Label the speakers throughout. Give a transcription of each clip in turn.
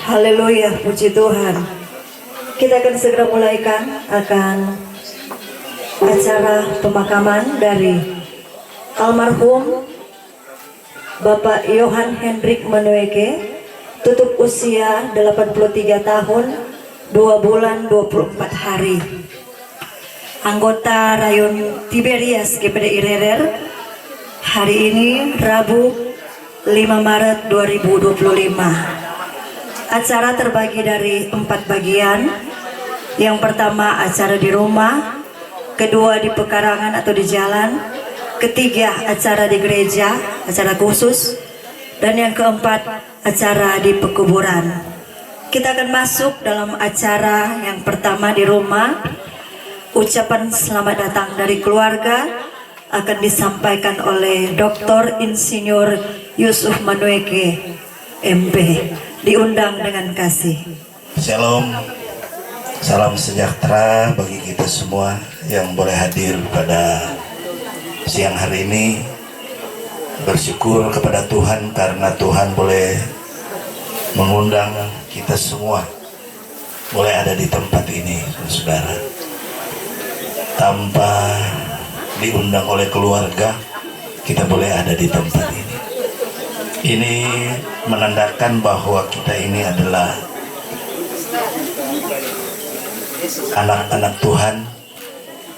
Speaker 1: Haleluya, puji Tuhan. Kita akan segera mulaikan acara pemakaman dari almarhum Bapak Johan Hendrik Manueke, tutup usia 83 tahun 2 bulan 24 hari. Anggota Rayon Tiberias GPD Irerer, hari ini Rabu 5 Maret 2025. Acara terbagi dari 4 bagian. Yang pertama acara di rumah, kedua di pekarangan atau di jalan, ketiga acara di gereja, acara khusus, dan yang keempat acara di pekuburan. Kita akan masuk dalam acara yang pertama di rumah. Ucapan selamat datang dari keluarga akan disampaikan oleh Dr. Insinyur Yusuf Manueke MP. Diundang dengan kasih.
Speaker 2: Shalom, salam sejahtera bagi kita semua yang boleh hadir pada siang hari ini. Bersyukur kepada Tuhan karena Tuhan boleh mengundang kita semua boleh ada di tempat ini, saudara. Tanpa diundang oleh keluarga, kita boleh ada di tempat ini. Ini menandakan bahwa kita ini adalah anak-anak Tuhan,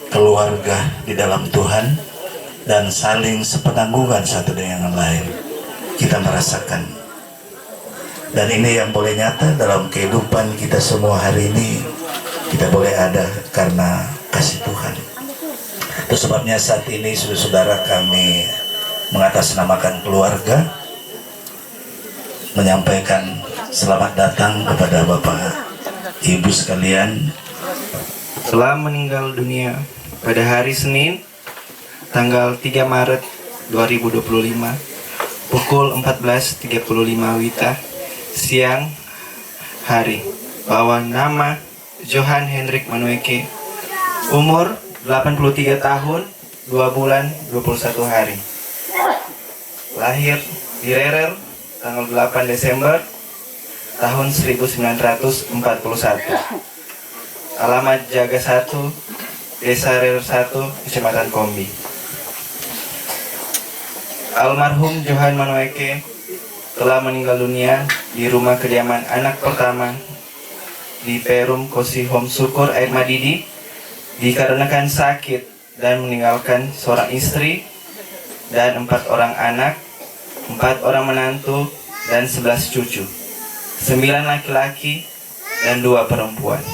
Speaker 2: keluarga di dalam Tuhan, dan saling sepenanggungan satu dengan yang lain. Kita merasakan, dan ini yang boleh nyata dalam kehidupan kita semua hari ini. Kita boleh ada karena kasih Tuhan. Itu sebabnya saat ini saudara kami mengatasnamakan keluarga, menyampaikan selamat datang kepada Bapak Ibu sekalian.
Speaker 3: Telah meninggal dunia pada hari Senin tanggal 3 Maret 2025 pukul 14.35 WITA siang hari, bahwa nama Johan Hendrik Manueke, umur 83 tahun 2 bulan 21 hari, lahir di Rerer tanggal 8 Desember tahun 1941. Alamat Jaga 1, Desa Rerer 1, Kecamatan Kombi. Almarhum Johan Manueke telah meninggal dunia di rumah kediaman anak pertama di Perum Kosi Home Syukur Air Madidi dikarenakan sakit dan meninggalkan seorang istri dan 4 orang anak, 4 orang menantu, dan 11 cucu, 9 laki-laki dan 2 perempuan.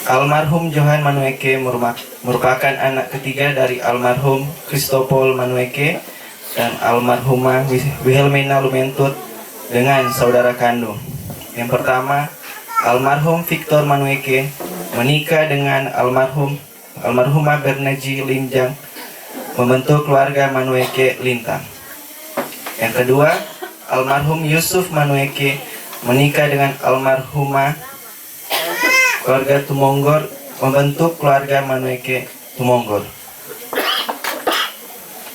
Speaker 3: Almarhum Johan Manueke merupakan anak ketiga dari almarhum Christopol Manueke dan almarhumah Wilhelmina Lumentut dengan saudara kandung. Yang pertama, almarhum Victor Manueke menikah dengan almarhumah Bernaji Linjang, membentuk keluarga Manueke Lintang. Yang kedua, almarhum Yusuf Manueke menikah dengan almarhumah keluarga Tumonggor, membentuk keluarga Manueke Tumonggor.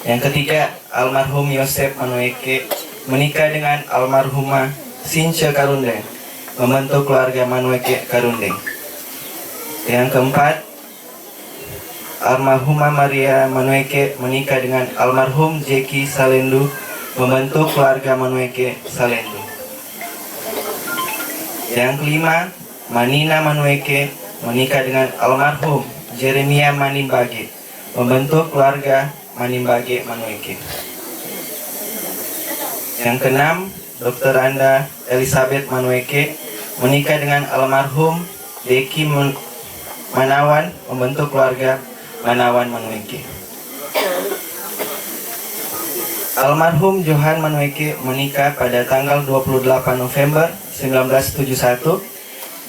Speaker 3: Yang ketiga, almarhum Yosef Manueke menikah dengan almarhumah Since Karundeng, membentuk keluarga Manueke Karundeng. Yang keempat, almarhumah Maria Manueke menikah dengan almarhum Jeki Salendu, membentuk keluarga Manueke Salendu. Yang kelima, Manina Manueke menikah dengan almarhum Jeremia Manimbage, membentuk keluarga Manimbage Manueke. Yang keenam, Dr. Anda Elizabeth Manueke menikah dengan almarhum Deki Manawan, membentuk keluarga Manawan Manueke. Almarhum Johan Manueke menikah pada tanggal 28 November 1971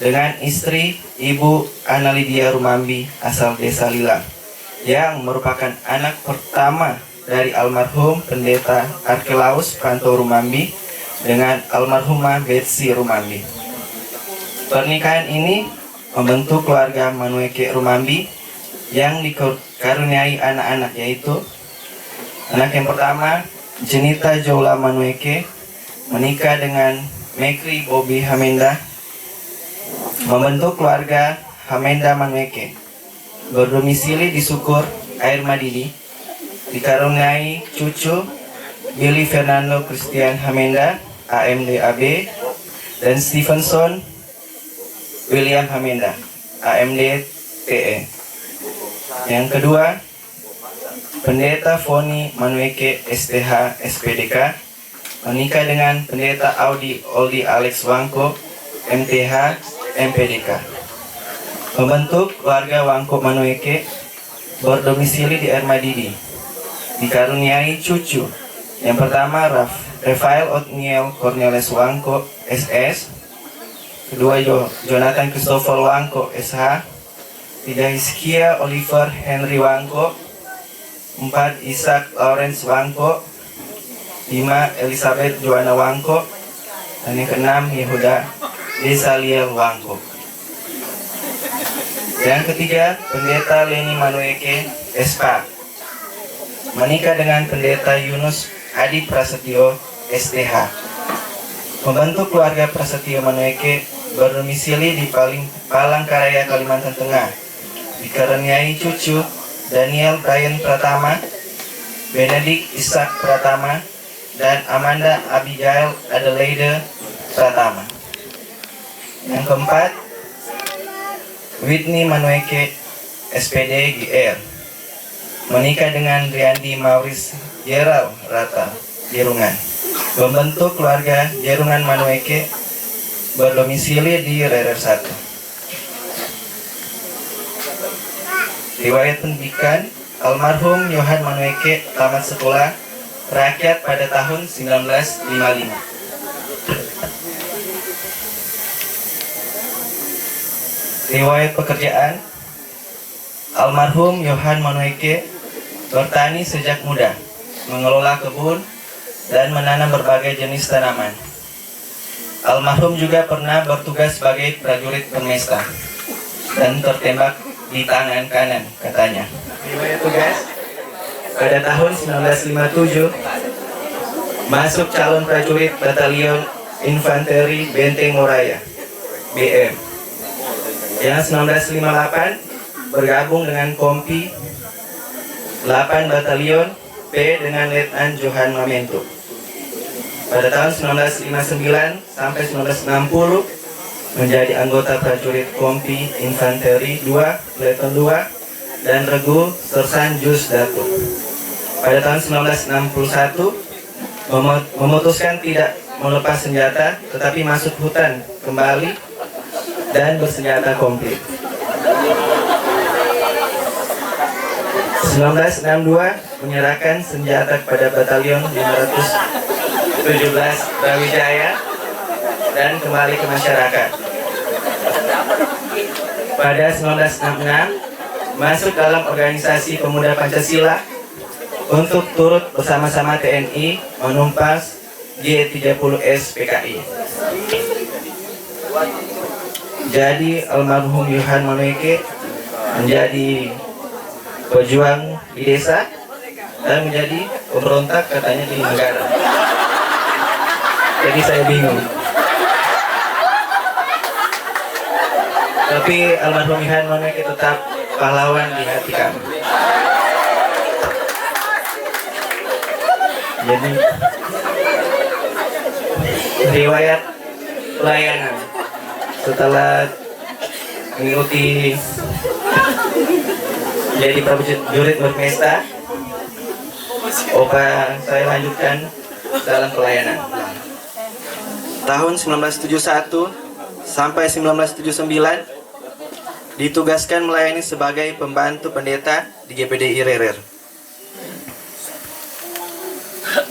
Speaker 3: dengan istri Ibu Ana Lydia Rumambi asal Desa Lilang, yang merupakan anak pertama dari almarhum Pendeta Arkelaus Panto Rumambi dengan almarhumah Betsy Rumambi. Pernikahan ini membentuk keluarga Manueke Rumambi yang dikaruniai anak-anak, yaitu anak yang pertama Jenita Joula Manueke menikah dengan Mekri Bobby Hamenda, membentuk keluarga Hamenda Manueke, berdomisili di Sukur, Air Madidi, dikaruniai cucu Billy Fernando Christian Hamenda, AMD AB, dan Stevenson William Hamenda, AMD TE. Yang kedua, Pendeta Foni Manueke STH SPDK, menikah dengan Pendeta Oldi Alex Wangko MTH MPDK, membentuk keluarga Wangko Manueke, berdomisili di Air Madidi, dikaruniai cucu. Yang pertama, Rafael Othniel Cornelis Wangko SS, kedua Jonathan Christopher Wangko SH, tiga Hizkia Oliver Henry Wangko, empat Isaac Lawrence Wangko, lima Elizabeth Joanna Wangko, dan yang keenam Yehuda Desaliel Wangko. Yang ketiga, Pendeta Leni Manueke SPA, menikah dengan Pendeta Yunus Adi Prasetyo STH, membentuk keluarga Prasetyo Manueke, berdomisili di Palangkaraya, Kalimantan Tengah, dikaruniai cucu Daniel Brian Pratama, Benedict Ishak Pratama, dan Amanda Abigail Adelaide Pratama. Yang keempat, Whitney Manueke SPD GR, menikah dengan Riandi Maurice Gerald Rata Jerungan, membentuk keluarga Jerungan Manueke, berdomisili di RR 1. Riwayat pendidikan, almarhum Yohan Manueke tamat sekolah rakyat pada tahun 1955. Riwayat pekerjaan, almarhum Yohan Manueke bertani sejak muda, mengelola kebun, dan menanam berbagai jenis tanaman. Almarhum juga pernah bertugas sebagai prajurit permesta dan tertembak di tangan kanan, katanya. Riwayat tugas, pada tahun 1957 masuk calon prajurit Batalion Infanteri Benteng Moraya BM. Yang 1958 bergabung dengan Kompi 8 Batalion P dengan Letnan Johan Mamento. Pada tahun 1959 sampai 1960 menjadi anggota prajurit Kompi Infanteri 2, Letnan 2, dan Regu Sersan Jus Datuk. Pada tahun 1961 memutuskan tidak melepas senjata, tetapi masuk hutan kembali dan bersenjata komplit. 1962 menyerahkan senjata kepada Batalion 517 Brawijaya dan kembali ke masyarakat. Pada 1966 masuk dalam organisasi pemuda Pancasila untuk turut bersama-sama TNI menumpas G30S PKI. Jadi almarhum Yohan Manueke menjadi pejuang di desa dan menjadi pemberontak katanya di negara. Jadi saya bingung. Tapi almarhum Yohan Manueke tetap pahlawan di hati kami. Jadi riwayat pelayanan setelah mengikuti jadi prajurit berpesta, Opa saya lanjutkan dalam pelayanan. Tahun 1971 sampai 1979 ditugaskan melayani sebagai pembantu pendeta di GPDI RR.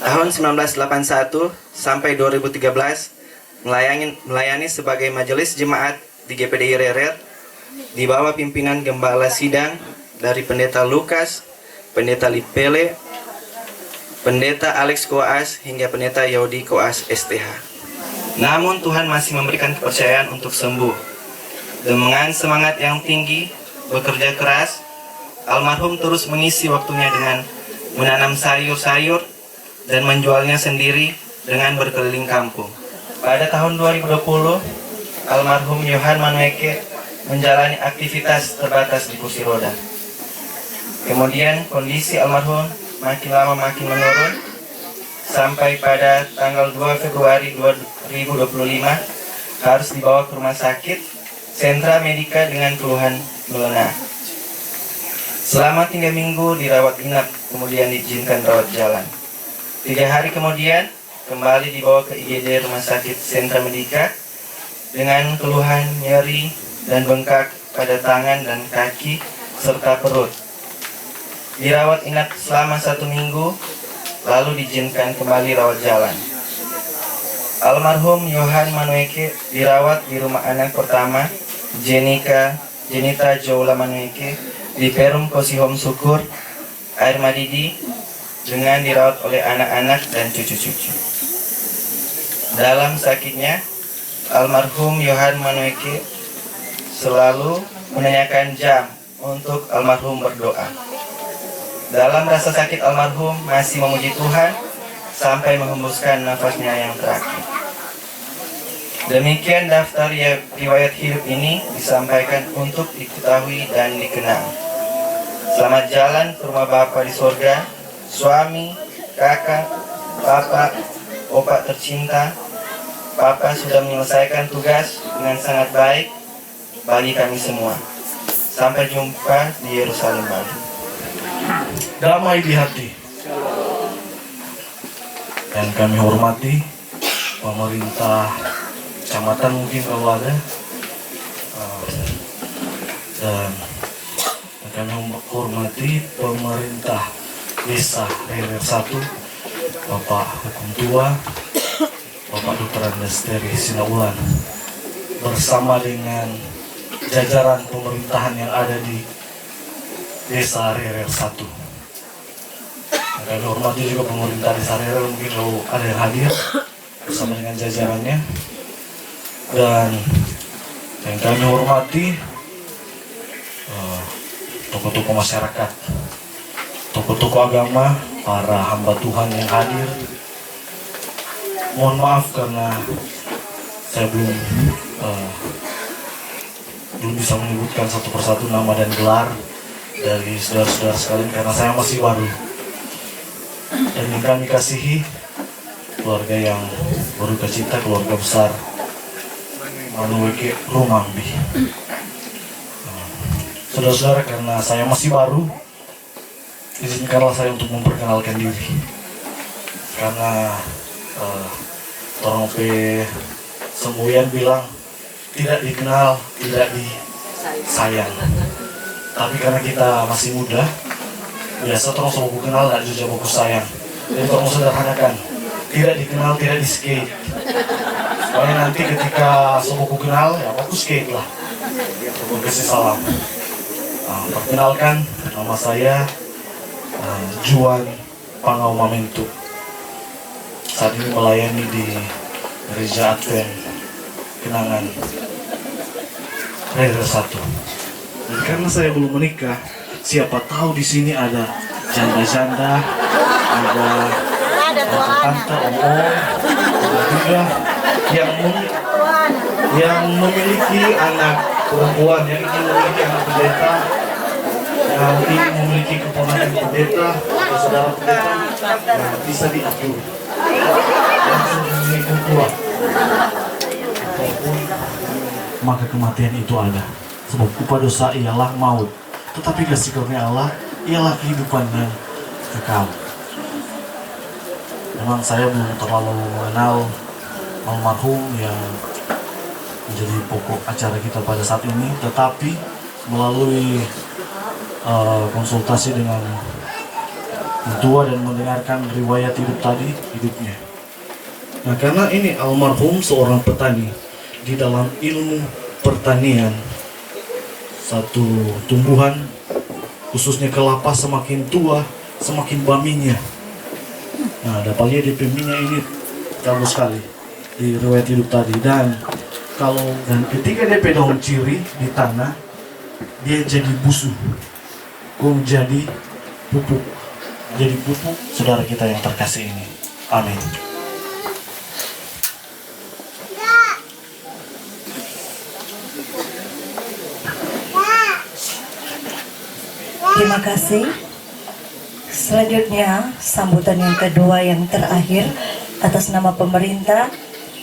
Speaker 3: Tahun 1981 sampai 2013 melayani sebagai majelis jemaat di GPDI RR di bawah pimpinan gembala sidang dari Pendeta Lukas, Pendeta Lipele, Pendeta Alex Koas hingga Pendeta Yodi Koas STH. Namun Tuhan masih memberikan kepercayaan untuk sembuh. Dengan semangat yang tinggi, bekerja keras, almarhum terus mengisi waktunya dengan menanam sayur-sayur dan menjualnya sendiri dengan berkeliling kampung. Pada tahun 2020, almarhum Johan Manueke menjalani aktivitas terbatas di kursi roda. Kemudian kondisi almarhum makin lama makin menurun sampai pada tanggal 2 Februari 2025 harus dibawa ke rumah sakit Sentra Medika dengan keluhan melena. Selama 3 minggu dirawat inap, kemudian diizinkan rawat jalan. 3 hari kemudian kembali dibawa ke IGD Rumah Sakit Sentra Medika dengan keluhan nyeri dan bengkak pada tangan dan kaki serta perut. Dirawat inap selama 1 minggu, lalu diizinkan kembali rawat jalan. Almarhum Johan Manueke dirawat di rumah anak pertama Jenita Joula Manueke di Perum Kosi Home Syukur, Air Madidi, dengan dirawat oleh anak-anak dan cucu-cucu. Dalam sakitnya, almarhum Johan Manueke selalu menanyakan jam untuk almarhum berdoa. Dalam rasa sakit, almarhum masih memuji Tuhan sampai menghembuskan nafasnya yang terakhir. Demikian daftar riwayat hidup ini disampaikan untuk diketahui dan dikenang. Selamat jalan ke rumah Bapa di surga, suami, kakak, bapak, opak tercinta. Papa sudah menyelesaikan tugas dengan sangat baik bagi kami semua. Sampai jumpa di Yerusalem baru.
Speaker 4: Damai di hati. Dan kami hormati pemerintah kecamatan mungkin kalau ada, dan kami hormati pemerintah desa RR 1, Bapak Hukum Tua, Bapak Dr. Andesteri Sinaulan, bersama dengan jajaran pemerintahan yang ada di desa RR 1. Kami hormati juga pemerintah desa RR, mungkin kalau ada yang hadir bersama dengan jajarannya. Dan yang kami hormati tokoh-tokoh masyarakat, tokoh-tokoh agama, para hamba Tuhan yang hadir. Mohon maaf karena saya belum bisa menyebutkan satu persatu nama dan gelar dari saudara-saudara sekalian karena saya masih baru. Dan yang kami kasihi keluarga yang berduka cita, keluarga besar Manueke Rumambi. Saudara-saudara, karena saya masih baru, izinkanlah saya untuk memperkenalkan diri. Karena orang semboyan bilang tidak dikenal, tidak disayang. Tapi karena kita masih muda, biasa orang semua kenal, tidak juga bagus sayang. Jadi orang sederhanakan, tidak dikenal, tidak di-skate. Soalnya nanti ketika semua kenal, ya bagus skate lah. Kasih salam. Perkenalkan, nama saya Juan Pangau Mamentu. Saat ini melayani di Gereja Advent Kenangan RR 1. Dan karena saya belum menikah, siapa tahu di sini ada janda-janda, ada tante, om-om, ada juga yang memiliki anak perempuan, yang ingin memiliki anak pendeta, yang ingin memiliki keponakan pendeta atau saudara pendeta, yang bisa diatur langsung memiliki tua. Maka kematian itu ada, sebab upah dosa ialah maut, tetapi kasih karunia Allah ialah kehidupan yang kekal. Memang saya belum terlalu mengenal almarhum yang menjadi pokok acara kita pada saat ini, tetapi melalui konsultasi dengan tua dan mendengarkan riwayat hidupnya. Nah, karena ini almarhum seorang petani di dalam ilmu pertanian, satu tumbuhan khususnya kelapa semakin tua semakin baminya. Nah, dapatnya di minyak ini bagus sekali di riwayat hidup tadi. Dan ketika DP daun ciri di tanah, dia jadi busuk, jadi pupuk, saudara kita yang terkasih ini. Amin.
Speaker 1: Terima kasih. Selanjutnya, sambutan yang kedua yang terakhir atas nama pemerintah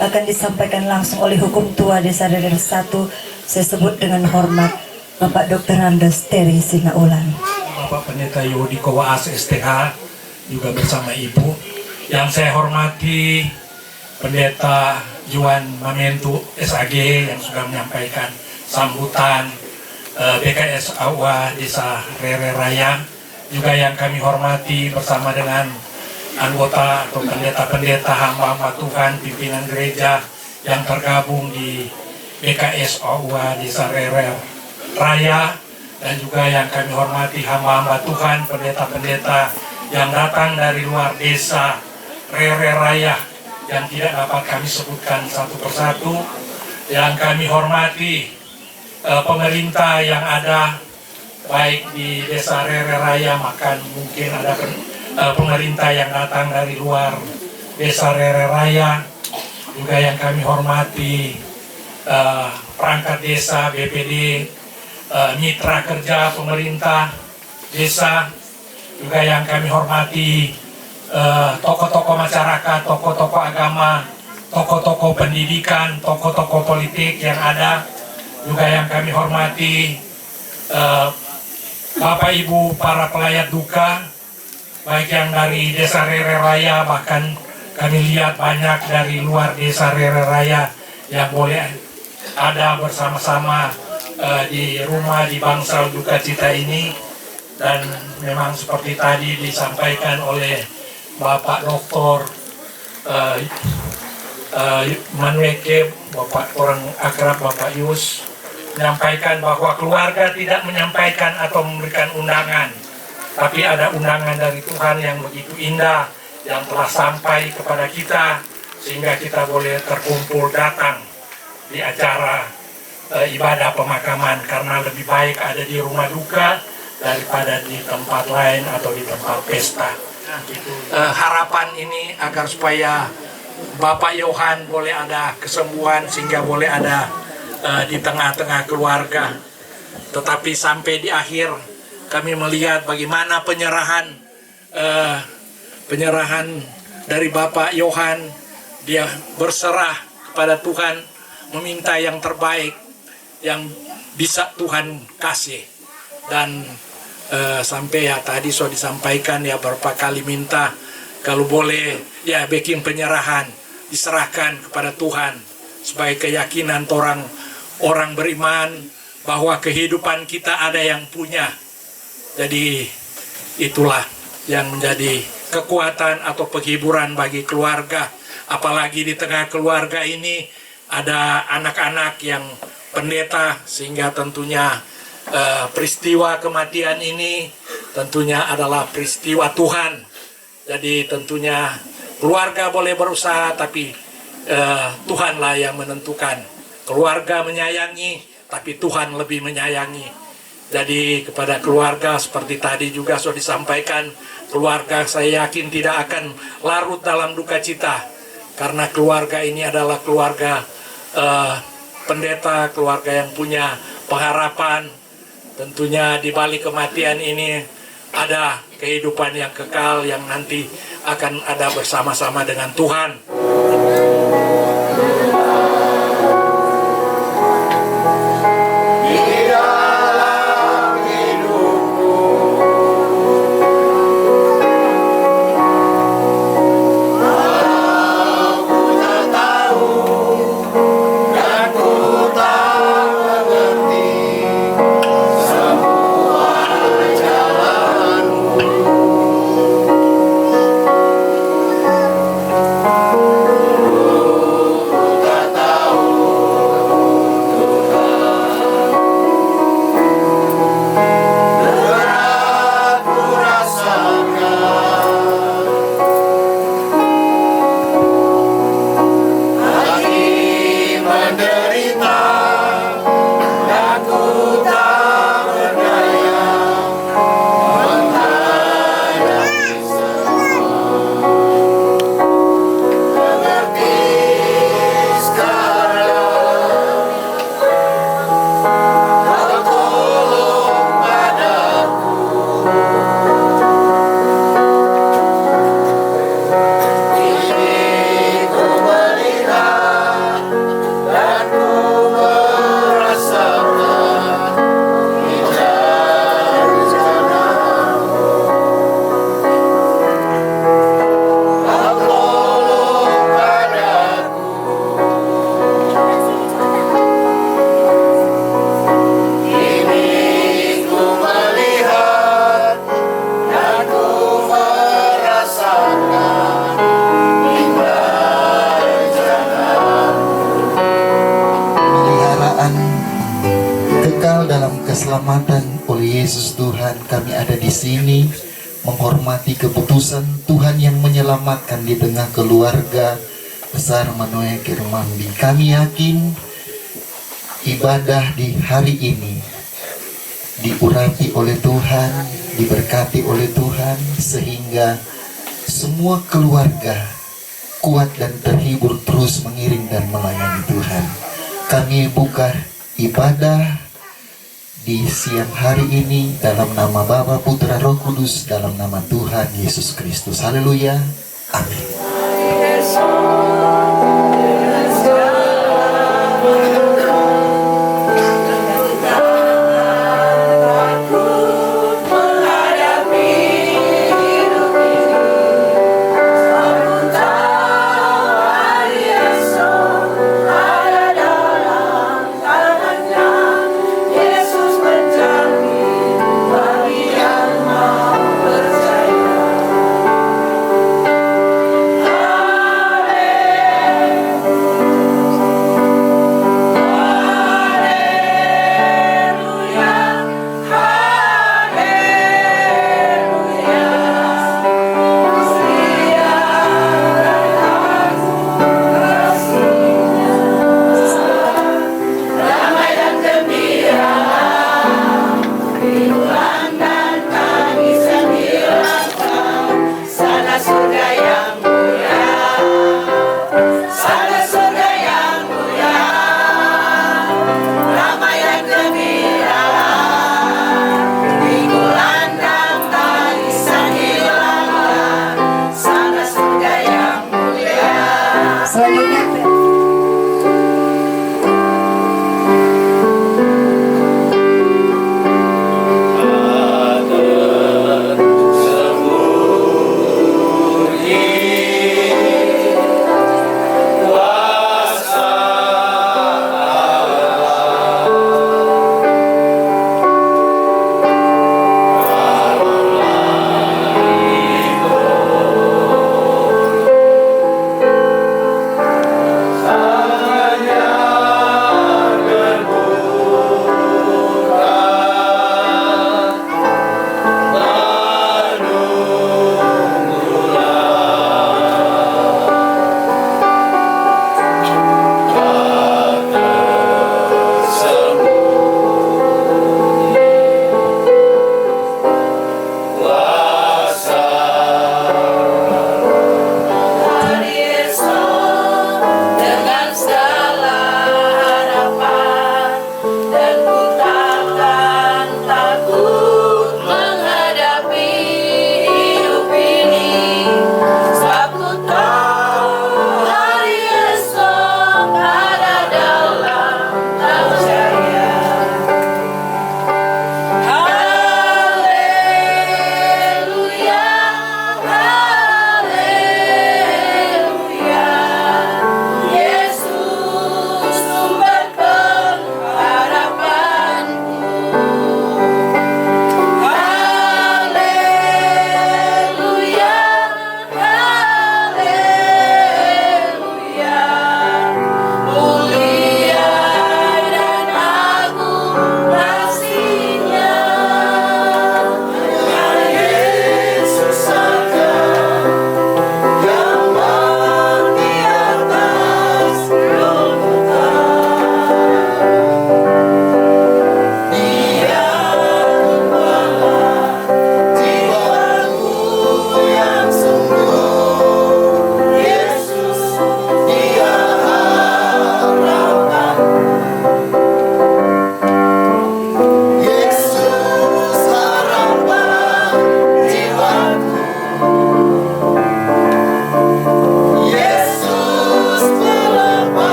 Speaker 1: akan disampaikan langsung oleh Hukum Tua Desa Rerer 1. Saya sebut dengan hormat Bapak Dr. Andes Teri Sinaulan.
Speaker 5: Bapak Pendeta Yudi Kowaas STH juga bersama Ibu. Yang saya hormati Pendeta Juan Mamentu SAG yang sudah menyampaikan sambutan BKS AUA Desa Rerer Raya. Juga yang kami hormati bersama dengan anggota atau pendeta-pendeta hamba-hamba Tuhan, pimpinan gereja yang tergabung di BKS AUA Desa Rerer Raya, dan juga yang kami hormati hamba-hamba Tuhan, pendeta-pendeta yang datang dari luar desa Rerer Raya yang tidak dapat kami sebutkan satu persatu. Yang kami hormati pemerintah yang ada baik di Desa Rerer Raya, maka mungkin ada pemerintah yang datang dari luar Desa Rerer Raya. Juga yang kami hormati perangkat desa, BPD, mitra kerja pemerintah desa. Juga yang kami hormati tokoh-tokoh masyarakat, tokoh-tokoh agama, tokoh-tokoh pendidikan, tokoh-tokoh politik yang ada. Juga yang kami hormati Bapak Ibu para pelayat duka, baik yang dari Desa Rerer Raya, bahkan kami lihat banyak dari luar Desa Rerer Raya yang boleh ada bersama-sama di rumah di bangsal duka cita ini. Dan memang seperti tadi disampaikan oleh Bapak Doktor Manweke, Bapak orang akrab Bapak Yus, menyampaikan bahwa keluarga tidak menyampaikan atau memberikan undangan, tapi ada undangan dari Tuhan yang begitu indah yang telah sampai kepada kita sehingga kita boleh terkumpul datang di acara ibadah pemakaman, karena lebih baik ada di rumah duka daripada di tempat lain atau di tempat pesta. Harapan ini agar supaya Bapak Yohan boleh ada kesembuhan sehingga boleh ada di tengah-tengah keluarga. Tetapi sampai di akhir kami melihat bagaimana penyerahan dari Bapak Yohan. Dia berserah kepada Tuhan, meminta yang terbaik yang bisa Tuhan kasih. Dan sampai ya tadi sudah disampaikan ya beberapa kali minta kalau boleh ya bikin penyerahan, diserahkan kepada Tuhan sebagai keyakinan orang beriman bahwa kehidupan kita ada yang punya. Jadi itulah yang menjadi kekuatan atau penghiburan bagi keluarga. Apalagi di tengah keluarga ini ada anak-anak yang pendeta, sehingga tentunya peristiwa kematian ini tentunya adalah peristiwa Tuhan. Jadi tentunya keluarga boleh berusaha, tapi Tuhanlah yang menentukan. Keluarga menyayangi, tapi Tuhan lebih menyayangi. Jadi kepada keluarga seperti tadi juga sudah disampaikan, keluarga saya yakin tidak akan larut dalam duka cita, karena keluarga ini adalah keluarga pendeta, keluarga yang punya pengharapan. Tentunya di balik kematian ini ada kehidupan yang kekal yang nanti akan ada bersama-sama dengan Tuhan.
Speaker 6: keselamatan oleh Yesus Tuhan, kami ada di sini menghormati keputusan Tuhan yang menyelamatkan di tengah keluarga besar Manoe Kerumambi. Kami yakin ibadah di hari ini diurapi oleh Tuhan, diberkati oleh Tuhan, sehingga semua keluarga kuat dan terhibur terus mengiring dan melayani Tuhan. Kami buka ibadah di siang hari ini dalam nama Bapa, Putra, Roh Kudus, dalam nama Tuhan Yesus Kristus. Haleluya. Amin.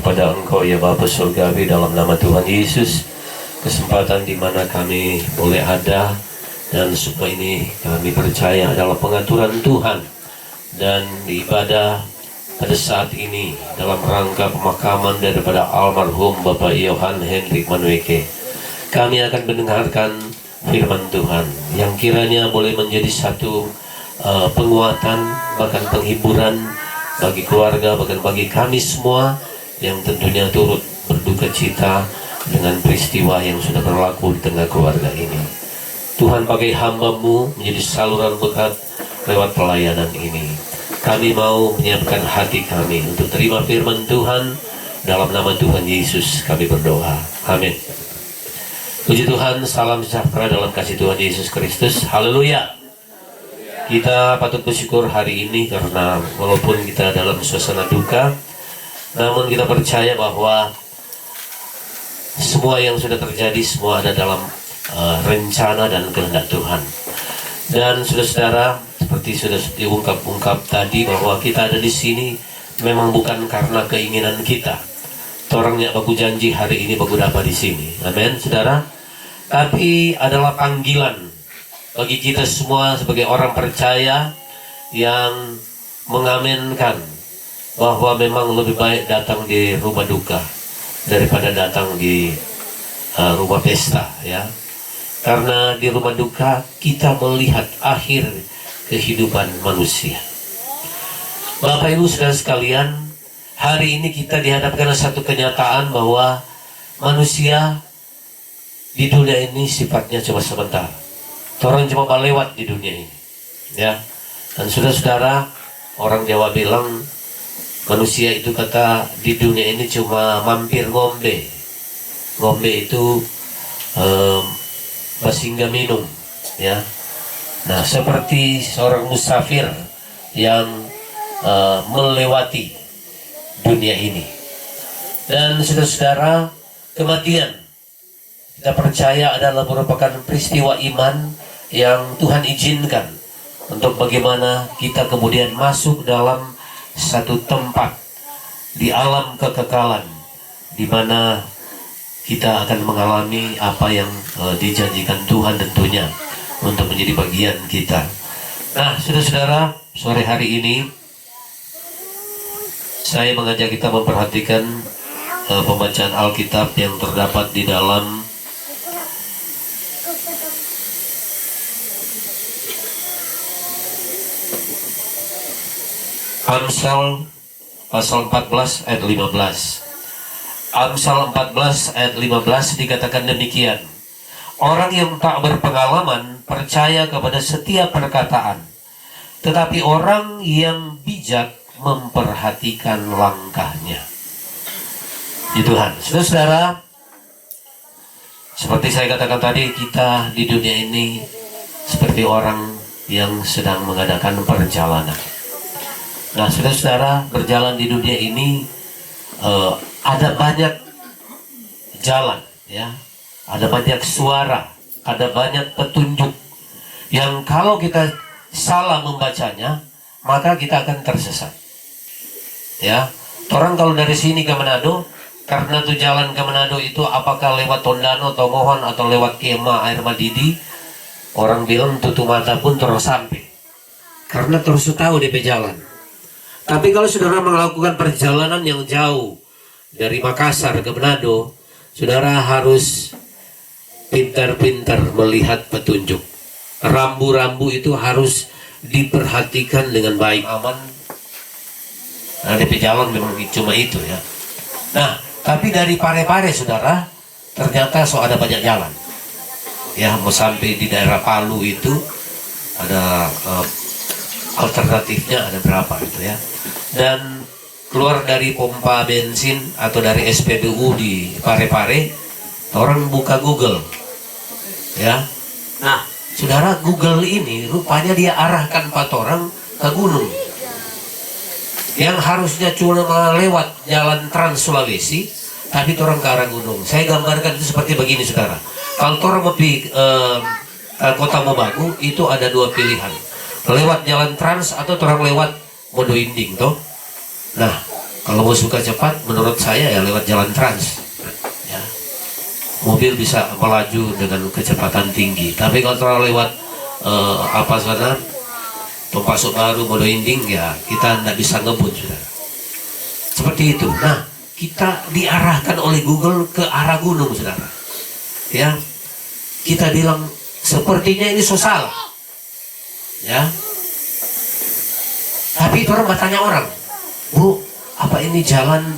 Speaker 7: kepada Engkau ya Bapa Surgawi, dalam nama Tuhan Yesus, kesempatan di mana kami boleh ada, dan semua ini kami percaya adalah pengaturan Tuhan. Dan di ibadah pada saat ini dalam rangka pemakaman daripada almarhum Bapak Yohan Hendrik Manueke, kami akan mendengarkan firman Tuhan yang kiranya boleh menjadi satu penguatan, bahkan penghiburan bagi keluarga, bahkan bagi kami semua yang tentunya turut berduka cita dengan peristiwa yang sudah berlaku di tengah keluarga ini. Tuhan, pakai hamba-Mu menjadi saluran berkat lewat pelayanan ini. Kami mau menyiapkan hati kami untuk terima firman Tuhan. Dalam nama Tuhan Yesus kami berdoa. Amin. Puji Tuhan, salam sejahtera dalam kasih Tuhan Yesus Kristus. Haleluya. Kita patut bersyukur hari ini karena walaupun kita dalam suasana duka, namun kita percaya bahwa semua yang sudah terjadi semua ada dalam rencana dan kehendak Tuhan. Dan saudara-saudara, seperti sudah diungkap tadi bahwa kita ada di sini memang bukan karena keinginan kita. Orangnya baku janji hari ini baku dapat di sini. Amin, saudara. Tapi adalah panggilan bagi kita semua sebagai orang percaya yang mengamenkan bahwa memang lebih baik datang di rumah duka daripada datang di rumah pesta, ya. Karena di rumah duka kita melihat akhir kehidupan manusia. Bapak Ibu saudara sekalian, hari ini kita dihadapkan satu kenyataan bahwa manusia di dunia ini sifatnya cuma sebentar. Orang cuma lewat di dunia ini, ya. Dan saudara-saudara, orang Jawa bilang manusia itu kata di dunia ini cuma mampir ngombe. Ngombe itu bahasa minum, ya. Nah, seperti seorang musafir yang melewati dunia ini. Dan saudara-saudara, kematian kita percaya adalah merupakan peristiwa iman yang Tuhan izinkan untuk bagaimana kita kemudian masuk dalam satu tempat di alam kekekalan, di mana kita akan mengalami apa yang dijanjikan Tuhan tentunya untuk menjadi bagian kita. Nah, saudara-saudara, sore hari ini saya mengajak kita memperhatikan pembacaan Alkitab yang terdapat di dalam Amsal pasal 14 ayat 15. Amsal 14 ayat 15 dikatakan demikian. Orang yang tak berpengalaman percaya kepada setiap perkataan, tetapi orang yang bijak memperhatikan langkahnya. Ya Tuhan, saudara-saudara, seperti saya katakan tadi, kita di dunia ini seperti orang yang sedang mengadakan perjalanan. Nah, saudara-saudara, berjalan di dunia ini ada banyak jalan, ya, ada banyak suara, ada banyak petunjuk yang kalau kita salah membacanya, maka kita akan tersesat. Ya, orang kalau dari sini ke Manado, karena tuh jalan ke Manado itu apakah lewat Tondano, Tomohon atau lewat Kema, Air Madidi, orang bilang tutup mata pun terus sampai, karena terus tahu DP jalan. Tapi kalau saudara melakukan perjalanan yang jauh dari Makassar ke Manado, saudara harus pintar-pintar melihat petunjuk. Rambu-rambu itu harus diperhatikan dengan baik, aman. Nah, DP jalan memang cuma itu, ya. Nah, tapi dari Pare-Pare, saudara, ternyata ada banyak jalan. Ya, mau sampai di daerah Palu itu ada alternatifnya ada berapa itu, ya. Dan keluar dari pompa bensin atau dari SPBU di Pare-Pare, orang buka Google, ya. Nah, saudara, Google ini rupanya dia arahkan 4 orang ke gunung yang harusnya cuma lewat jalan Trans Sulawesi, tapi orang ke arah gunung. Saya gambarkan itu seperti begini, saudara. Kalau orang mau pergi Kota Mobagu, itu ada 2 pilihan, lewat jalan Trans atau orang lewat Modo Inding, toh. Nah, Kalau mau suka cepat, menurut saya ya lewat jalan trans. Ya. Mobil bisa melaju dengan kecepatan tinggi. Tapi kalau lewat Tompasok Baru, Modo Inding, ya kita tidak bisa ngebut, saudara. Seperti itu. Nah, kita diarahkan oleh Google ke arah gunung, saudara. Ya, kita bilang sepertinya ini sosial. Ya. Tapi orang bertanya orang, Bu, apa ini jalan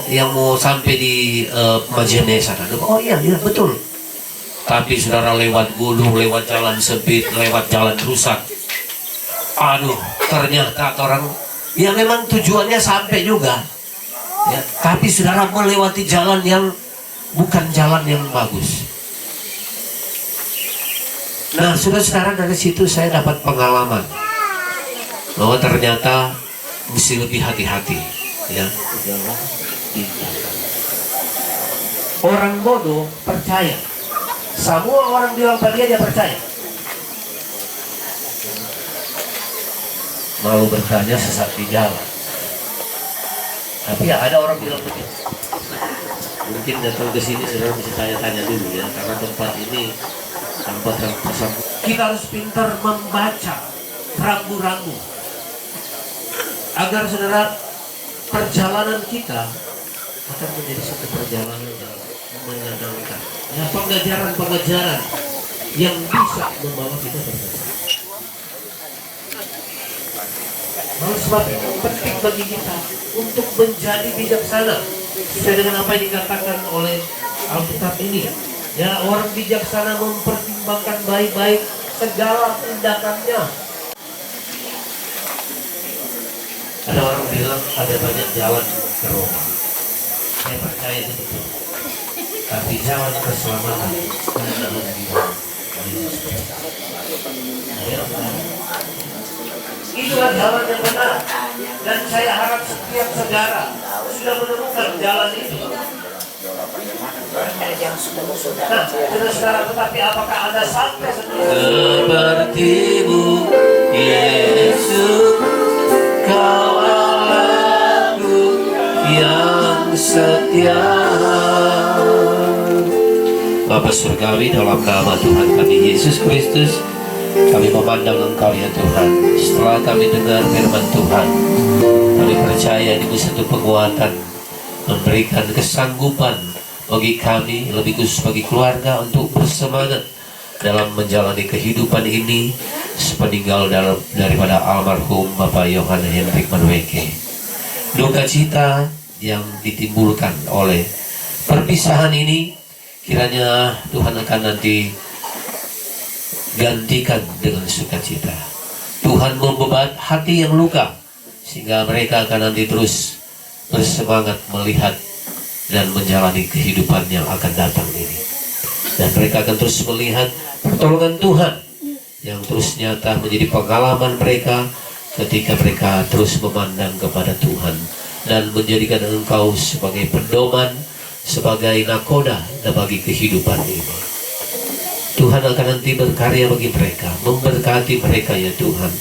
Speaker 7: yang mau sampai di Majene sana? Oh iya, iya betul. Tapi saudara lewat gunung, lewat jalan sempit, lewat jalan rusak. Aduh, ternyata orang ya memang tujuannya sampai juga. Ya, tapi saudara melewati jalan yang bukan jalan yang bagus. Nah, saudara dari situ saya dapat pengalaman bahwa ternyata mesti lebih hati-hati. Ya. Orang bodoh percaya. Semua orang bilang pada dia percaya. Malu bertanya sesat di jalan. Tapi ya ada orang bilang begitu. Mungkin datang ke sini saudara bisa tanya-tanya dulu ya, karena tempat ini tempat yang pasang. Kita harus pintar membaca rambu-rambu agar saudara perjalanan kita akan menjadi satu perjalanan yang menyenangkan. Ya, pengajaran-pengajaran yang bisa membawa kita bersama. Oleh sebab itu penting bagi kita untuk menjadi bijaksana sesuai dengan apa yang dikatakan oleh Alkitab ini. Ya, orang bijaksana mempertimbangkan baik-baik segala tindakannya. Ada orang bilang ada banyak jalan ke Roma. Saya percaya itu. Tapi jalan keselamatan adalah lebih itulah jalan yang benar, dan saya harap setiap saudara sudah menemukan jalan itu. Nah, saudara, tetapi apakah Anda sampai sepertimu, Yesus, Kau Allahku yang setia. Bapa surgawi, dalam nama Tuhan kami Yesus Kristus, kami memandang Engkau ya Tuhan. Setelah kami dengar firman Tuhan, kami percaya ini satu penguatan, memberikan kesanggupan bagi kami, lebih khusus bagi keluarga, untuk bersemangat dalam menjalani kehidupan ini sepeninggal daripada almarhum Bapak Yohan Hendrik Manueke. Duka cita yang ditimbulkan oleh perpisahan ini, kiranya Tuhan akan nanti gantikan dengan sukacita. Tuhan membebat hati yang luka, sehingga mereka akan nanti terus bersemangat melihat dan menjalani kehidupan yang akan datang ini. Dan mereka akan terus melihat pertolongan Tuhan yang terus nyata menjadi pengalaman mereka ketika mereka terus memandang kepada Tuhan dan menjadikan Engkau sebagai pedoman, sebagai nakoda bagi kehidupan ini. Tuhan akan nanti berkarya bagi mereka, memberkati mereka ya Tuhan.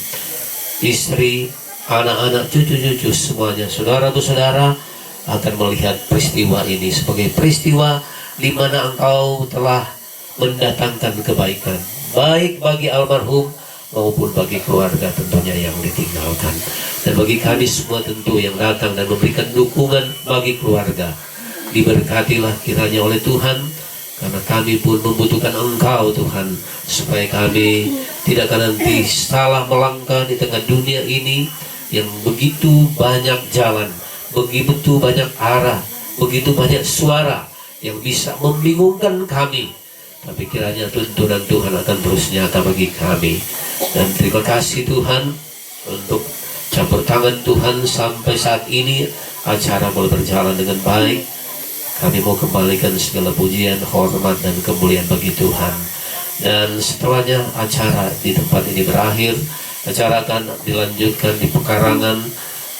Speaker 7: Istri, anak-anak, cucu-cucu semuanya, saudara-saudara akan melihat peristiwa ini sebagai peristiwa di mana Engkau telah mendatangkan kebaikan, baik bagi almarhum maupun bagi keluarga tentunya yang ditinggalkan. Dan bagi kami semua tentu yang datang dan memberikan dukungan bagi keluarga, diberkatilah kiranya oleh Tuhan, karena kami pun membutuhkan Engkau Tuhan, supaya kami tidak akan nanti salah melangkah di tengah dunia ini yang begitu banyak jalan, begitu banyak arah, begitu banyak suara yang bisa membingungkan kami. Tapi kiranya tuntunan Tuhan akan terus nyata bagi kami. Dan terima kasih Tuhan untuk campur tangan Tuhan sampai saat ini acara boleh berjalan dengan baik. Kami mau kembalikan segala pujian, hormat, dan kemuliaan bagi Tuhan. Dan setelahnya acara di tempat ini berakhir. Acara akan dilanjutkan di pekarangan,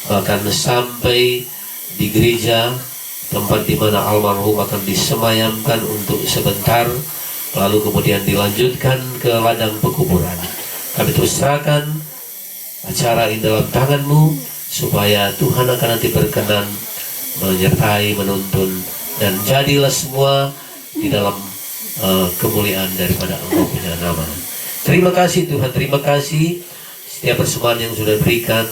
Speaker 7: bahkan sampai di gereja, tempat di mana almarhum akan disemayamkan untuk sebentar, lalu kemudian dilanjutkan ke ladang pekuburan. Kami terus serahkan acara ini dalam tangan-Mu, supaya Tuhan akan nanti berkenan menyertai, menuntun, dan jadilah semua di dalam kemuliaan daripada Engkau punya nama. Terima kasih Tuhan, terima kasih setiap persembahan yang sudah berikan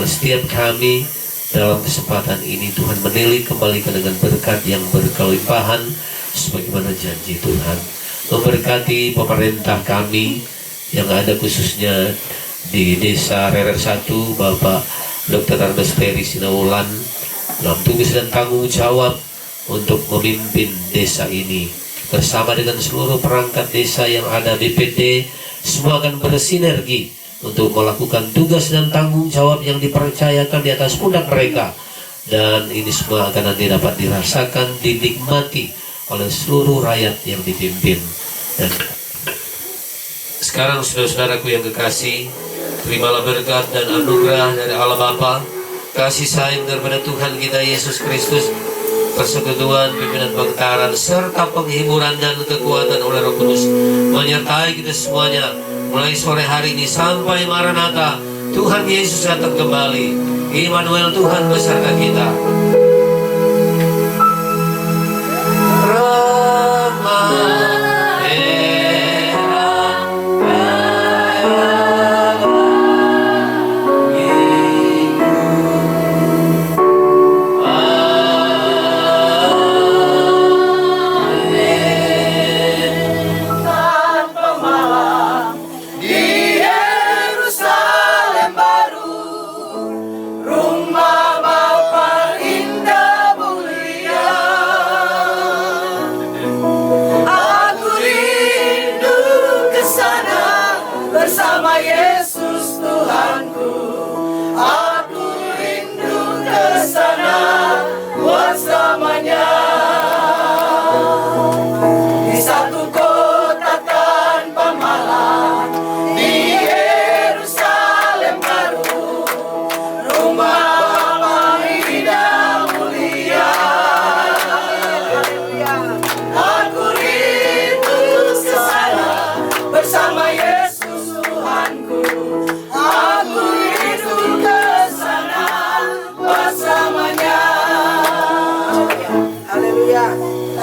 Speaker 7: setiap kami dalam kesempatan ini. Tuhan menilik kembalikan dengan berkat yang berkelimpahan sebagaimana janji Tuhan. Memberkati pemerintah kami yang ada khususnya di Desa Rerer 1, Bapak Dr. Ardes Ferry Sinaulan, dalam tugas dan tanggung jawab untuk memimpin desa ini bersama dengan seluruh perangkat desa yang ada, BPD, semua akan bersinergi untuk melakukan tugas dan tanggung jawab yang dipercayakan di atas pundak mereka, dan ini semua akan nanti dapat dirasakan, dinikmati oleh seluruh rakyat yang dipimpin. Dan sekarang saudara-saudaraku yang kekasih, terimalah berkat dan anugerah dari Allah Bapa, kasih sayang daripada Tuhan kita Yesus Kristus, persekutuan, pimpinan pengetaran, serta penghiburan dan kekuatan oleh Roh Kudus menyertai kita semuanya mulai sore hari ini sampai Maranatha, Tuhan Yesus datang kembali. Immanuel, Tuhan beserta kita.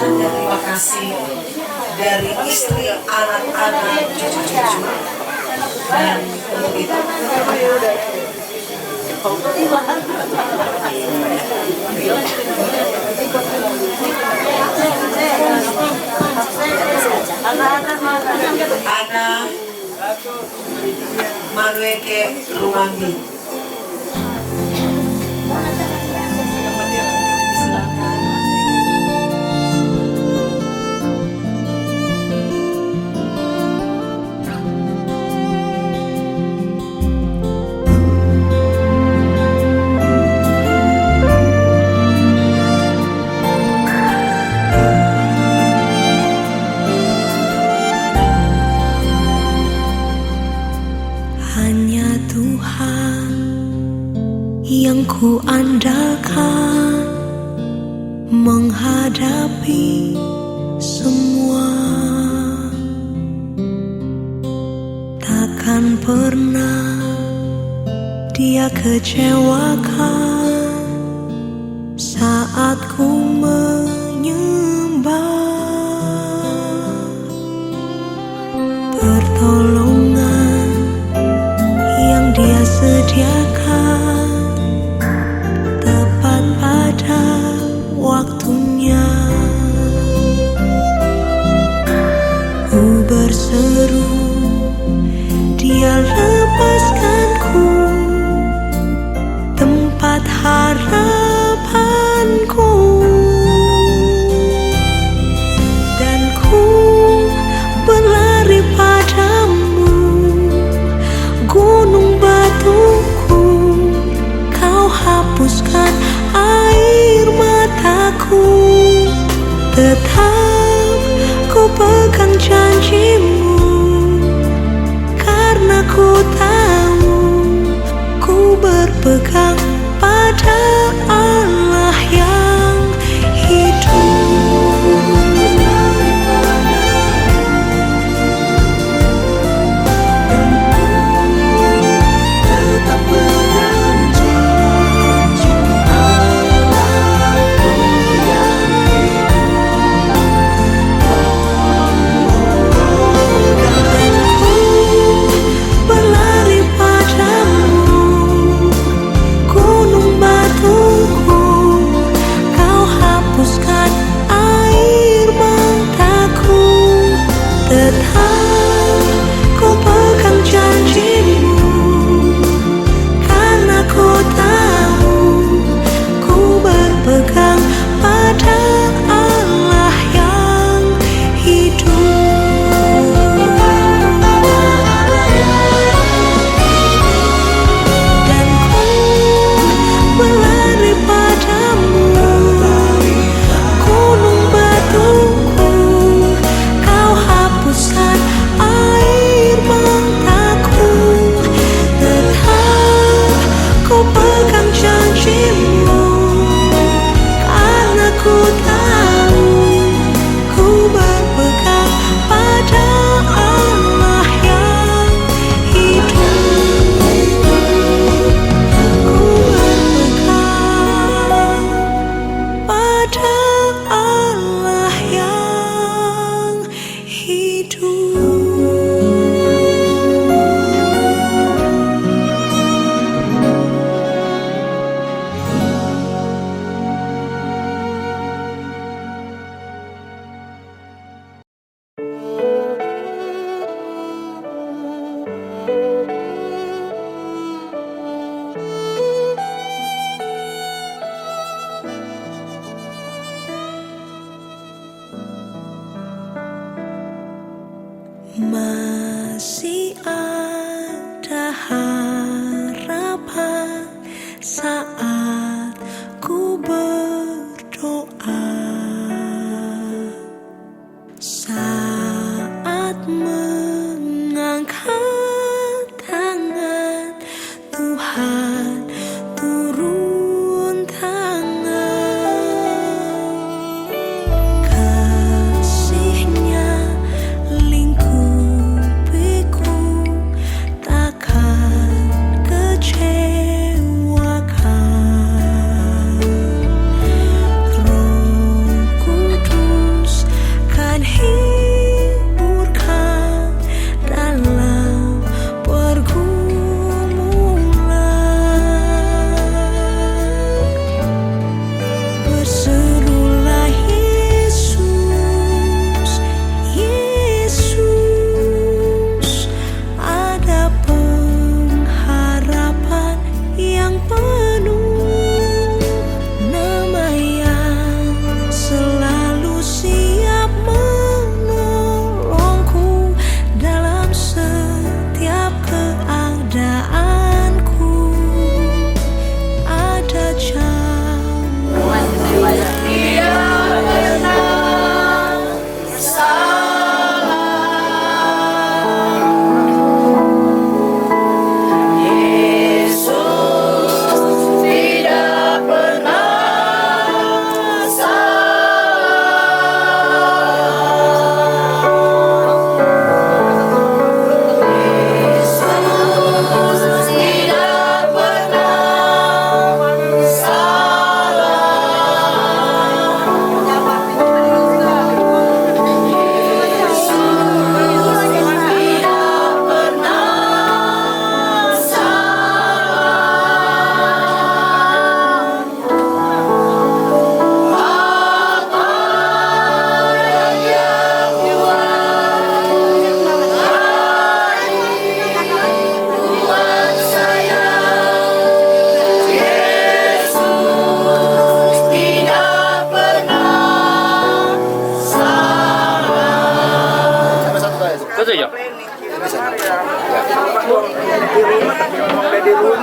Speaker 1: Terima kasih dari istri, anak-anak, cucu-cucu, dan untuk itu Ana Manueke Rumangi.
Speaker 8: Hanya Tuhan yang ku andalkan menghadapi semua. Takkan pernah Dia kecewakan saat ku menyembah. Pertolongan yang Dia sediakan tepat pada waktunya. Ku berseru, Dia lepaskanku tempat harapanku, dan ku berlari padamu, gunung batuku. Kau hapuskan air mataku, tetap ku pegang janjimu, karena ku tahu ku berpegang pada Allah yang hidup. Tetap pegang janji.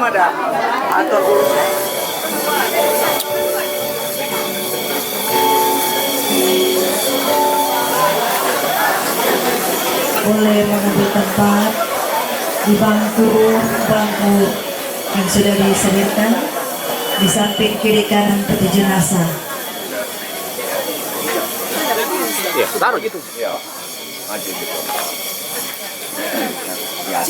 Speaker 1: Boleh mengambil tempat di bangku yang sudah disediakan di samping kiri kanan peti jenazah.
Speaker 9: Ya, taruh gitu. Ya, maju gitu. Ya.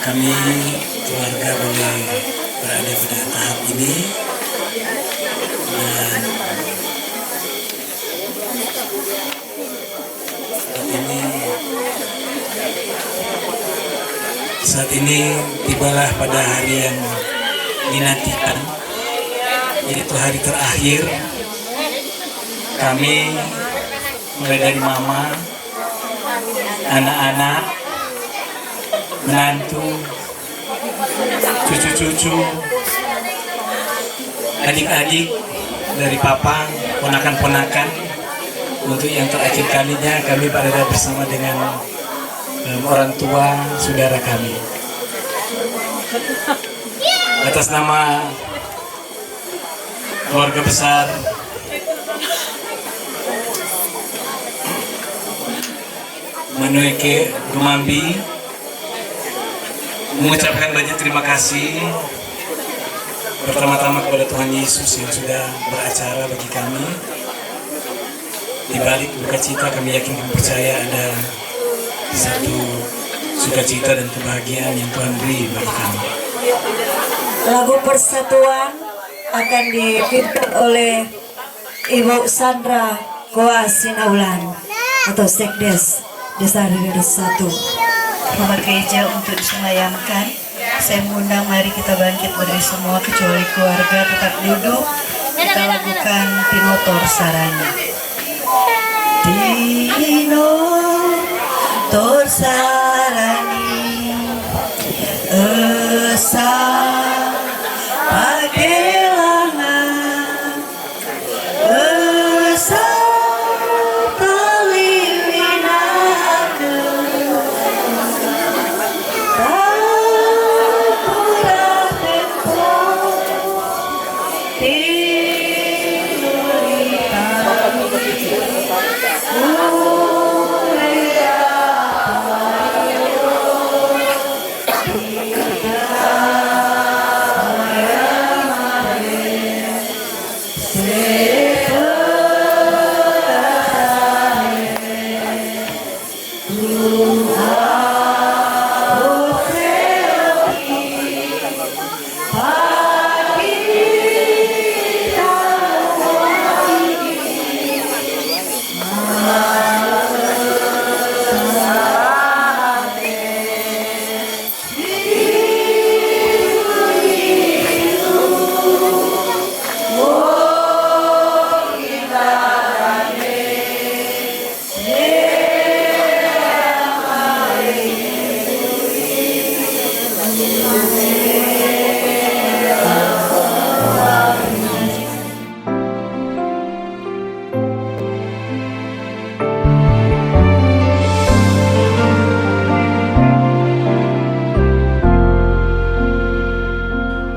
Speaker 5: kami keluarga boleh berada pada tahap ini dan saat ini tibalah pada hari yang dinantikan, yaitu hari terakhir kami mulai dari mama, anak-anak, menantu, cucu-cucu, adik-adik dari papa, ponakan-ponakan. Untuk yang terakhir kalinya kami berada bersama dengan orang tua saudara kami. Atas nama keluarga besar Manoike Rumambi, mengucapkan banyak terima kasih pertama-tama kepada Tuhan Yesus yang sudah beracara bagi kami. Di balik duka cita kami yakin dan percaya ada satu sukacita dan kebahagiaan yang Tuhan beri bagi kami.
Speaker 1: Lagu Persatuan akan dipimpin oleh Ibu Sandra Goa Sinaulan atau Sekdes Desa Ridus 1. Selamat gereja untuk disemayamkan. Saya mengundang, mari kita bangkit dari semua kecuali keluarga, tetap duduk. Kita lakukan Tinotor Sarana. Tinotor Sarani Esa pakelangan Esa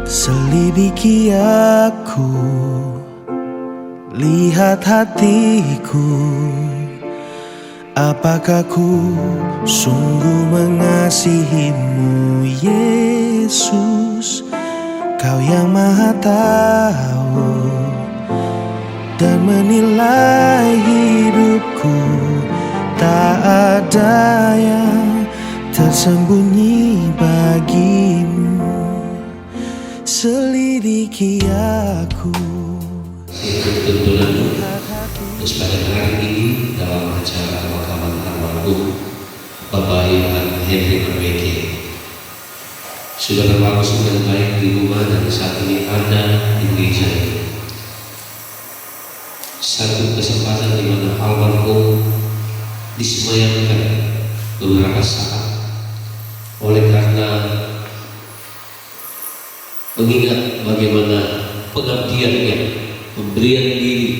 Speaker 10: Selidiki aku, lihat hatiku, apakah ku sungguh mengasihimu, Yesus? Kau yang maha tahu dan menilai hidupku, tak ada yang tersembunyi bagimu. Selidiki aku.
Speaker 7: Pada hari ini dalam acara pemakaman almarhum Bapak Yohan Henry Manoike sudah berlangsung dengan baik di rumah dan saat ini ada di gereja ini. Satu kesempatan di mana almarhum disemayamkan beberapa saat oleh karena mengingat bagaimana pengabdiannya, pemberian diri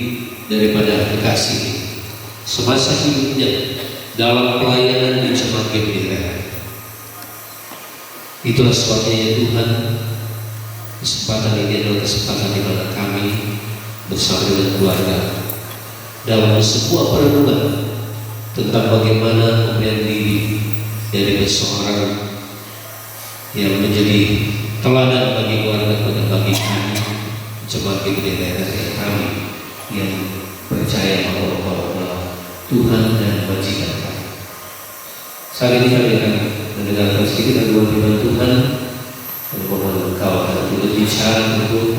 Speaker 7: daripada kekasih semasa hidupnya dalam pelayanan di Jemaat Gereja. Itulah sebabnya Tuhan, kesempatan ini adalah kesempatan di mana kami bersama dengan keluarga dalam sebuah perenungan tentang bagaimana pemberian diri dari seseorang yang menjadi teladan bagi keluarga dan bagi kami Jemaat Gereja kami yang percaya bahwa Tuhan dan majikan kami. Saat ini kami akan mendengarkan sedikit dari firman Tuhan dan mohon Engkau akan turut bicara untuk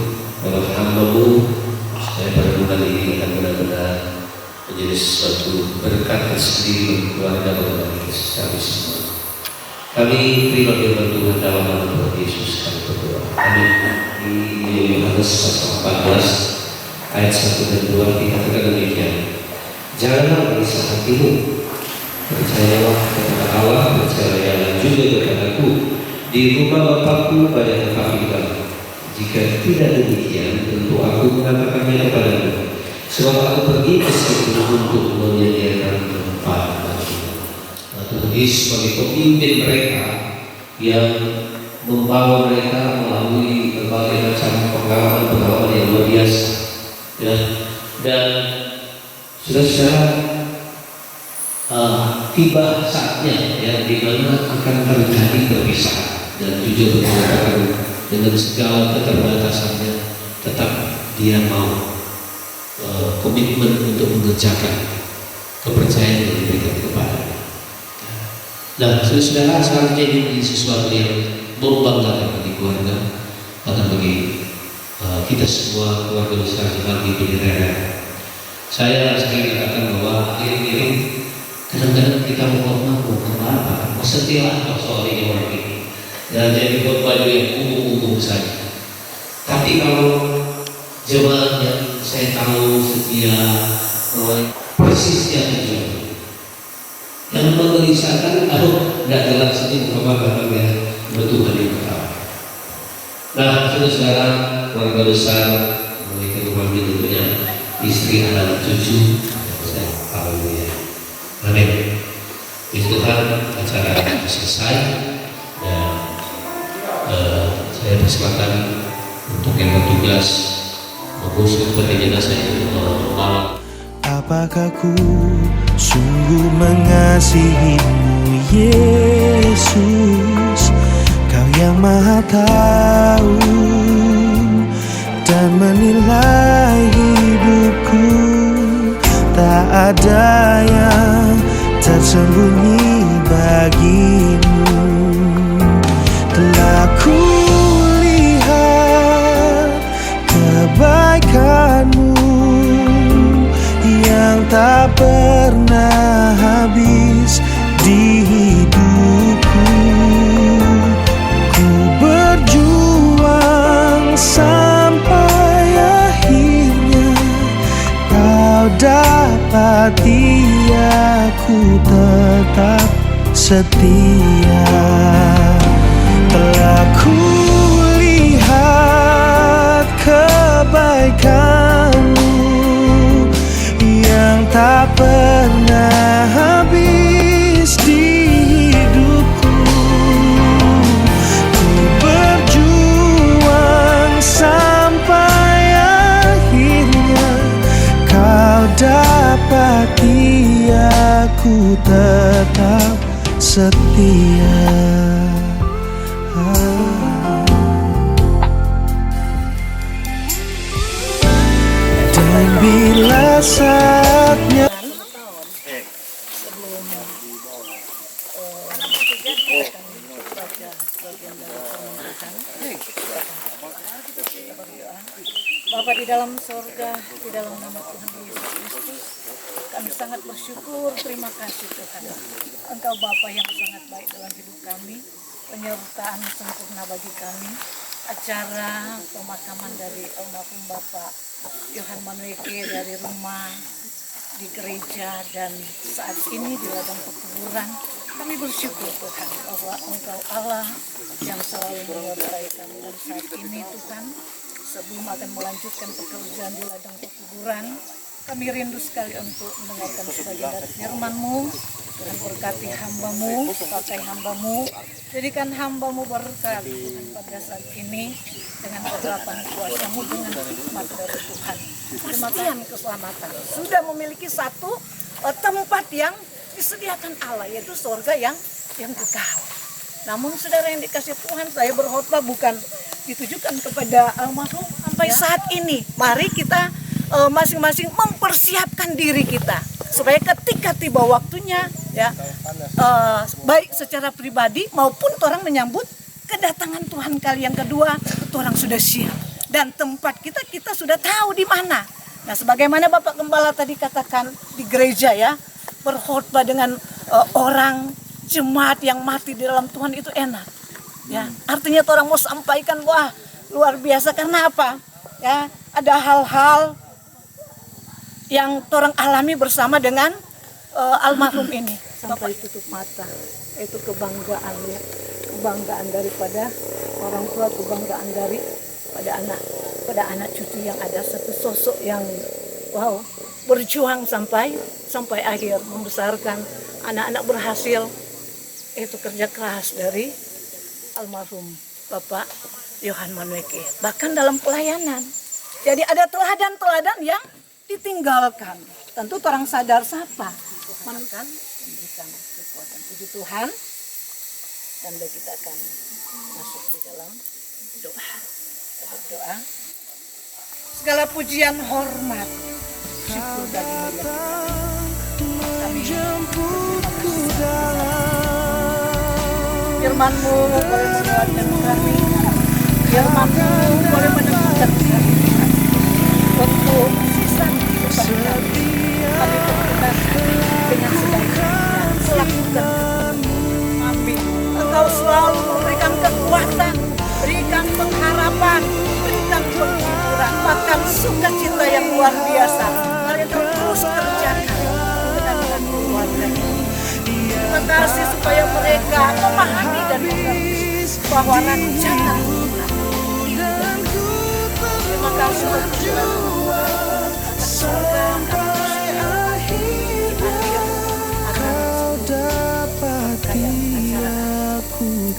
Speaker 7: dalam hamba-Mu supaya pada bulan ini akan benar-benar menjadi sesuatu berkat tersendiri bagi keluarga bagi kami semua. Kami terima firman Tuhan dalam nama Tuhan Yesus kami berdoa. Amin. di Yohanes 14 ayat 1 dan 2 dikatakan demikian. Janganlah merisau hatimu, percayalah kepada Allah, percayalah juga kepadaku. Di rumah Bapakku banyak tempat tinggal. Jika tidak demikian, tentu aku mengatakannya kepadamu. Sebab aku pergi ke situ untuk menyediakan tempat bagimu. Nah, Tuhan Yesus sebagai pemimpin mereka yang membawa mereka melalui berbagai macam pengalaman yang luar biasa, ya. Dan saudara, tiba saatnya ya di mana akan terjadi perpisahan, dan jujur mengatakan dengan segala keterbatasannya tetap dia mau komitmen untuk mengerjakan kepercayaan yang diberikan kepadanya. Nah, saudara, seharusnya ini menjadi sesuatu yang membanggakan bagi keluarga, bahkan bagi kita semua keluarga besar yang di Rere. Saya sering katakan bahwa akhir-akhir kadang-kadang kita mau apa? Setia apa soal ini orang ini? Dan jadi buat baju yang umum-umum saja. Tapi kalau jemaat yang saya tahu setia, persisnya tujuan. Yang menggelisahkan, tidak jelas ini apa ya, betul tadi pertama. Nah, saudara, keluarga besar, memiliki rumah tentunya istri, anak, cucu, saya haleluya. Amin. Puji Tuhan, acara selesai dan saya persilakan untuk yang bertugas mengusung peti jenazah itu membawa.
Speaker 10: Apakah ku sungguh mengasihimu, Yesus, Kau yang Maha Tahu dan menilai hidupku. Tak ada yang tersembunyi bagimu. Telah ku lihat kebaikanmu yang tak pernah habis di hidupku. Ku berjuang sampai akhirnya Kau dapati aku tetap setia. Telah ku lihat kebaikanmu yang tak pernah habis di hidupku. Ku berjuang sampai akhirnya Kau dapati aku tetap setia. Dan bila saatnya
Speaker 1: Bapa di dalam sorga, di dalam nama Tuhan Yesus Kristus, kami sangat bersyukur, terima kasih Tuhan. Engkau Bapa yang sangat baik dalam hidup kami, penyertaan sempurna bagi kami. Acara pemakaman dari almarhum Bapak Yohan Manweke dari rumah, di gereja, dan saat ini di ladang pekuburan. Kami bersyukur Tuhan bahwa Engkau Allah yang selalu menyertai kami. Dan saat ini Tuhan, sebelum akan melanjutkan pekerjaan di ladang pekuburan, kami rindu sekali untuk mendengarkan sebagian dari firman-Mu. Tuhan berkati hamba-Mu, pakai hamba-Mu, jadikan hamba-Mu berkat Tuhan pada saat ini dengan kegelapan kuasa-Mu, dengan hikmat dari Tuhan. Kepastian keselamatan sudah memiliki satu tempat yang disediakan Allah, yaitu surga yang kekal. Namun saudara yang dikasih Tuhan, saya berkhotbah bukan ditujukan kepada almarhum sampai saat ini. Mari kita masing-masing mempersiapkan diri kita supaya ketika tiba waktunya, ya, baik secara pribadi maupun orang menyambut kedatangan Tuhan kali yang kedua, orang sudah siap dan tempat kita sudah tahu di mana. Nah, sebagaimana Bapak Gembala tadi katakan di gereja, ya, berkhotbah dengan orang jemaat yang mati di dalam Tuhan itu enak, ya. Artinya orang mau sampaikan, wah,
Speaker 11: luar biasa. Karena apa? Ya, ada hal-hal yang orang alami bersama dengan almarhum ini. Sampai tutup mata, itu kebanggaan ya, kebanggaan daripada orang tua, kebanggaan dari pada anak cucu yang ada satu sosok yang wow, berjuang sampai akhir membesarkan anak-anak berhasil. Itu kerja keras dari almarhum Bapak Yohan Manueke, bahkan dalam pelayanan. Jadi ada teladan-teladan yang ditinggalkan. Tentu orang sadar siapa Tuhan kan memberikan kekuatan. Puji Tuhan, dan kita akan masuk di dalam doa. Kita berdoa. Segala pujian, hormat, syukur bagi kami. Firman-Mu boleh menguatkan kami. Firman-Mu boleh meneguhkan kami. Untuk sisa kehidupan kami, kami berkenan dengan sebaik-baiknya melakukan kami. Engkau selalu memberikan kekuatan, berikan pengharapan, berikan penghiburan, bahkan sukacita yang luar biasa. Kalian terus kerjakan dengan keluarga ini. Terima kasih supaya mereka memahami dan mengerti bahwa rancangan Tuhan. Terima kasih untuk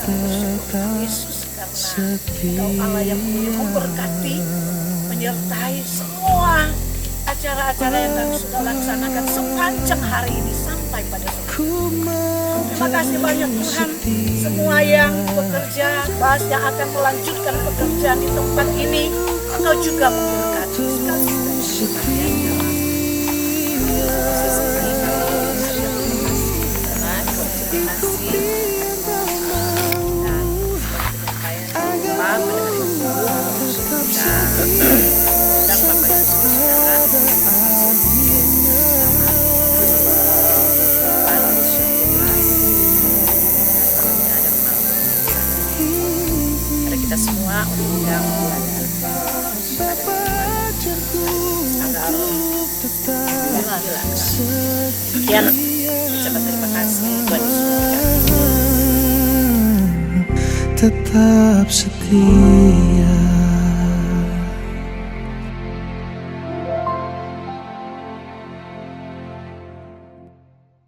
Speaker 11: surga Yesus, karena Engkau Allah yang memberkati, menyertai semua acara-acara yang kami sudah laksanakan sepanjang hari ini sampai pada sore. Terima kasih banyak Tuhan, semua yang bekerja, bahas yang akan melanjutkan pekerjaan di tempat ini, Engkau juga memberkati sekali. Kita semua undang sekian, ucapan terima kasih Tuhan Yesus.
Speaker 10: Tetap setia.